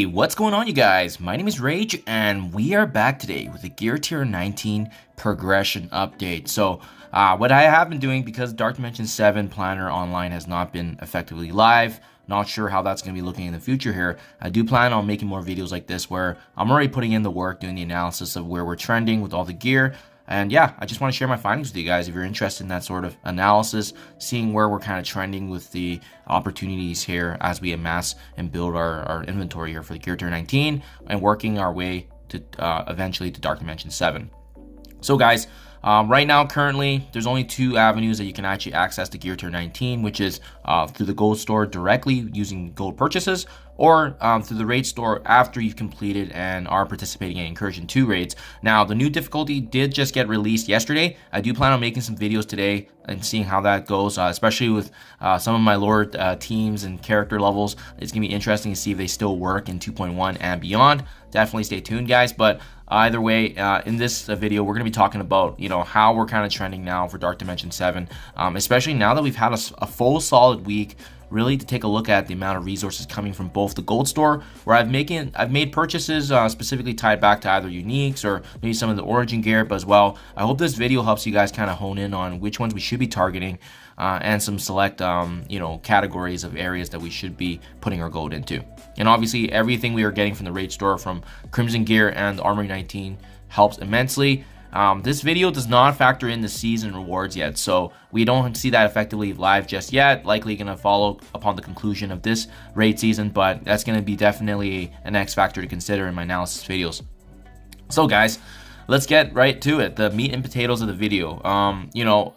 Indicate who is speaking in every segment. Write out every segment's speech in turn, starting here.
Speaker 1: Hey, what's going on, you guys? My name is Rayge, and we are back today with a Gear Tier 19 progression update. So, what I have been doing, because Dark Dimension 7 Planner Online has not been effectively live, not sure how that's going to be looking in the future here. I do plan on making more videos like this where I'm already putting in the work, doing the analysis of where we're trending with all the gear. And yeah, I just want to share my findings with you guys if you're interested in that sort of analysis, seeing where we're kind of trending with the opportunities here as we amass and build our inventory here for the Gear Tier 19 and working our way to eventually to Dark Dimension 7. So guys, right now, currently, there's only two avenues that you can actually access the Gear Tier 19, which is through the gold store directly using gold purchases, or through the raid store after you've completed and are participating in Incursion 2 raids. Now, the new difficulty did just get released yesterday. I do plan on making some videos today and seeing how that goes, especially with some of my lower teams and character levels. It's going to be interesting to see if they still work in 2.1 and beyond. Definitely stay tuned, guys. But either way, in this video, we're going to be talking about, how we're kind of trending now for Dark Dimension 7, especially now that we've had a full solid week, really to take a look at the amount of resources coming from both the gold store, where I've made purchases specifically tied back to either uniques or maybe some of the origin gear, but as well, I hope this video helps you guys kind of hone in on which ones we should be targeting and some select, categories of areas that we should be putting our gold into. And obviously, everything we are getting from the raid store, from Crimson Gear and Armory 19, helps immensely. This video does not factor in the season rewards yet, so we don't see that effectively live just yet. Likely going to follow upon the conclusion of this raid season, but that's going to be definitely an X factor to consider in my analysis videos. So guys, let's get right to it, the meat and potatoes of the video.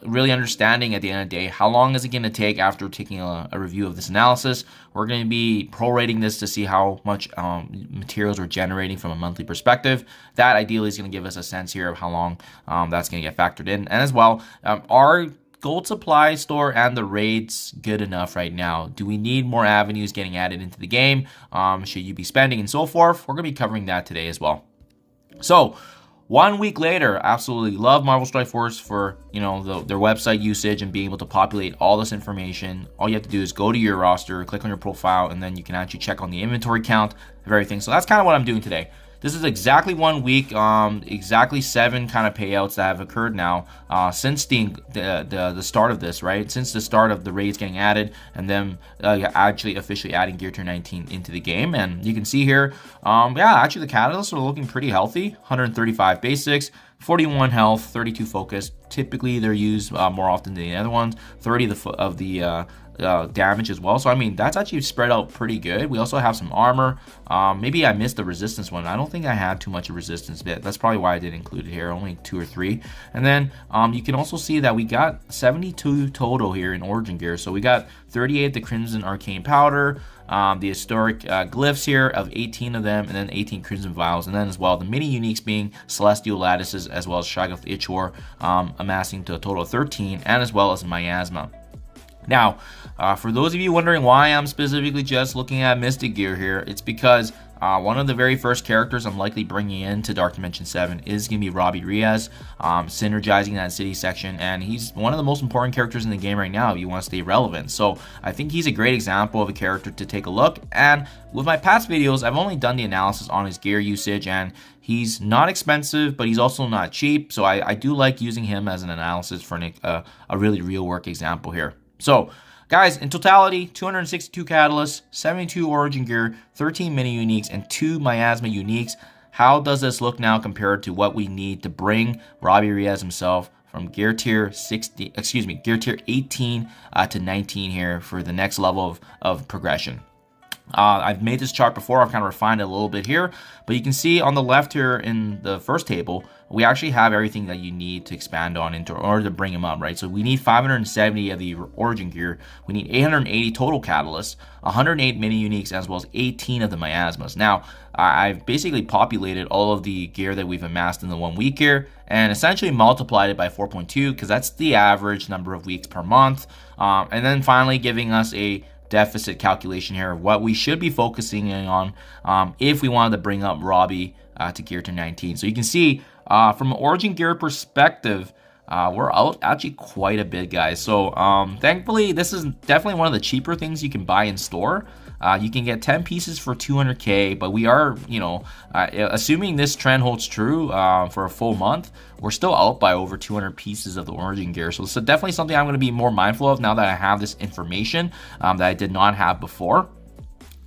Speaker 1: Really understanding at the end of the day, how long is it going to take after taking a review of this analysis. We're going to be prorating this to see how much materials we're generating from a monthly perspective. That ideally is going to give us a sense here of how long that's going to get factored in. And as well, our gold supply store and the raids good enough right now? Do we need more avenues getting added into the game? Should you be spending and so forth? We're going to be covering that today as well. So 1 week later, absolutely love Marvel Strike Force for their website usage and being able to populate all this information. All you have to do is go to your roster, click on your profile, and then you can actually check on the inventory count of everything. So that's kind of what I'm doing today. This is exactly 1 week, exactly 7 kind of payouts that have occurred now since the start of this, right? Since the start of the raids getting added and then actually officially adding Gear Tier 19 into the game. And you can see here, actually the catalysts are looking pretty healthy. 135 basics, 41 health, 32 focus. Typically they're used more often than the other ones. 30 of the damage as well. So I mean, that's actually spread out pretty good. We also have some armor. Maybe I missed the resistance one. I don't think I had too much of resistance bit. That's probably why I didn't include it here, only 2 or 3. And then you can also see that we got 72 total here in origin gear. So we got 38 the Crimson Arcane Powder, the historic glyphs here of 18 of them, and then 18 Crimson Vials, and then as well the mini uniques being Celestial Lattices as well as Shoggoth Ichor, amassing to a total of 13, and as well as Miasma. Now, for those of you wondering why I'm specifically just looking at Mystic Gear here, it's because one of the very first characters I'm likely bringing into Dark Dimension 7 is going to be Robbie Reyes, synergizing that city section, and he's one of the most important characters in the game right now if you want to stay relevant. So I think he's a great example of a character to take a look. And with my past videos, I've only done the analysis on his gear usage, and he's not expensive, but he's also not cheap. So I do like using him as an analysis for a really real work example here. So guys, in totality, 262 catalysts, 72 origin gear, 13 mini uniques, and 2 miasma uniques. How does this look now compared to what we need to bring Robbie Reyes himself from Gear Tier 18 to 19 here for the next level of progression? I've made this chart before. I've kind of refined it a little bit here, but you can see on the left here in the first table, we actually have everything that you need to expand on in order to bring him up, right? So we need 570 of the origin gear. We need 880 total catalysts, 108 mini uniques, as well as 18 of the miasmas. Now, I've basically populated all of the gear that we've amassed in the 1 week here and essentially multiplied it by 4.2 because that's the average number of weeks per month. And then finally giving us a deficit calculation here of what we should be focusing on if we wanted to bring up Robbie to Gear Tier 19. So you can see from an origin gear perspective, we're out actually quite a bit, guys. So thankfully, this is definitely one of the cheaper things you can buy in store. You can get 10 pieces for 200k, but we are, assuming this trend holds true for a full month, we're still out by over 200 pieces of the origin gear. So this is definitely something I'm going to be more mindful of now that I have this information that I did not have before.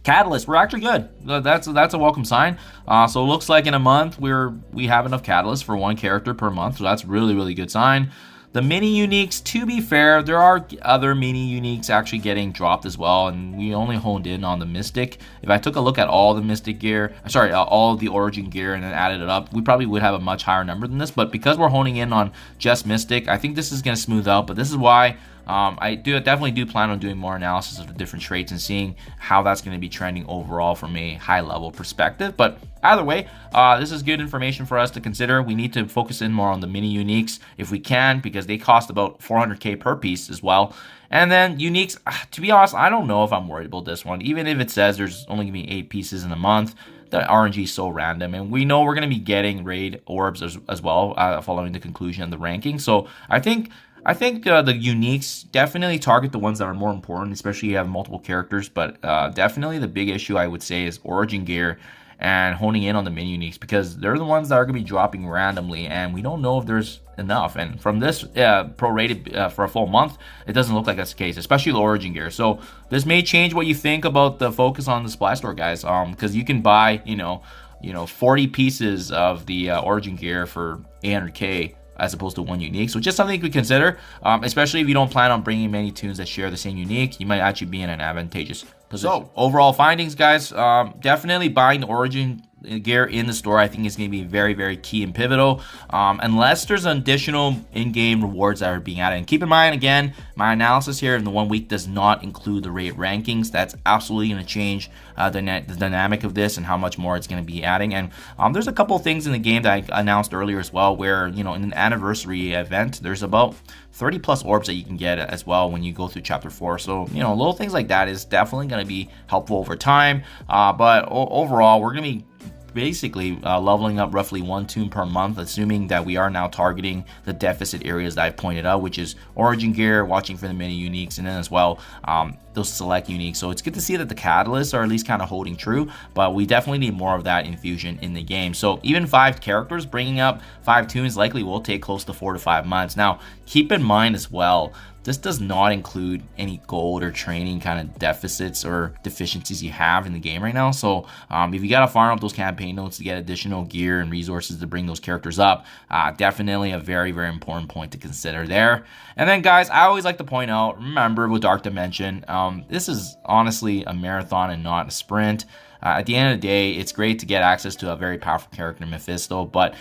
Speaker 1: Catalyst, we're actually good. That's a welcome sign. So it looks like in a month we have enough catalyst for one character per month. So that's really good sign. The mini uniques, to be fair, there are other mini uniques actually getting dropped as well, and we only honed in on the Mystic. If I took a look at all the Mystic gear, all of the Origin gear and then added it up, we probably would have a much higher number than this. But because we're honing in on just Mystic, I think this is going to smooth out. But this is why I definitely do plan on doing more analysis of the different traits and seeing how that's going to be trending overall from a high level perspective. But either way, this is good information for us to consider. We need to focus in more on the mini uniques if we can, because they cost about 400k per piece as well. And then uniques, to be honest, I don't know if I'm worried about this one. Even if it says there's only going to be 8 pieces in a month, the RNG is so random, and we know we're going to be getting raid orbs as well following the conclusion of the ranking. So I think the uniques definitely target the ones that are more important, especially if you have multiple characters. But definitely the big issue I would say is origin gear and honing in on the mini uniques, because they're the ones that are going to be dropping randomly, and we don't know if there's enough. And from this prorated for a full month, it doesn't look like that's the case, especially the origin gear. So this may change what you think about the focus on the supply store, guys, because you can buy 40 pieces of the origin gear for 800k as opposed to one unique. So just something you could consider, especially if you don't plan on bringing many tunes that share the same unique. You might actually be in an advantageous position. So overall findings, guys, definitely buying the origin gear in the store I think is going to be very key and pivotal, unless there's additional in-game rewards that are being added. And keep in mind, again, my analysis here in the 1 week does not include the raid rankings. That's absolutely going to change the dynamic of this and how much more it's going to be adding. And there's a couple things in the game that I announced earlier as well, where in an anniversary event there's about 30 plus orbs that you can get as well when you go through chapter 4. So little things like that is definitely going to be helpful over time, but overall we're going to be basically leveling up roughly 1 tune per month, assuming that we are now targeting the deficit areas that I pointed out, which is origin gear, watching for the mini uniques, and then as well those select uniques. So it's good to see that the catalysts are at least kind of holding true, but we definitely need more of that infusion in the game. So even 5 characters, bringing up 5 tunes likely will take close to 4 to 5 months. Now keep in mind as well, this does not include any gold or training kind of deficits or deficiencies you have in the game right now. So if you got to farm up those campaign notes to get additional gear and resources to bring those characters up, definitely a very important point to consider there. And then guys, I always like to point out, remember with Dark Dimension, this is honestly a marathon and not a sprint. At the end of the day, it's great to get access to a very powerful character, Mephisto, but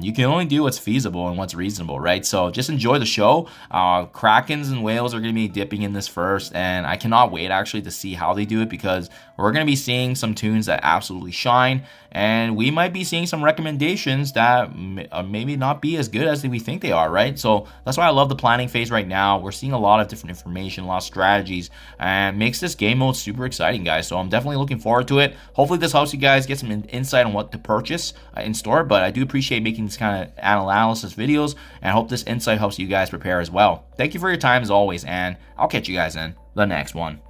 Speaker 1: you can only do what's feasible and what's reasonable, right? So just enjoy the show. Krakens and whales are going to be dipping in this first, and I cannot wait actually to see how they do it, because we're going to be seeing some tunes that absolutely shine, and we might be seeing some recommendations that maybe not be as good as we think they are, right? So that's why I love the planning phase right now. We're seeing a lot of different information, a lot of strategies, and makes this game mode super exciting, guys. So I'm definitely looking forward to it. Hopefully this helps you guys get some insight on what to purchase in store, but I do appreciate making these kind of analysis videos, and I hope this insight helps you guys prepare as well. Thank you for your time as always, and I'll catch you guys in the next one.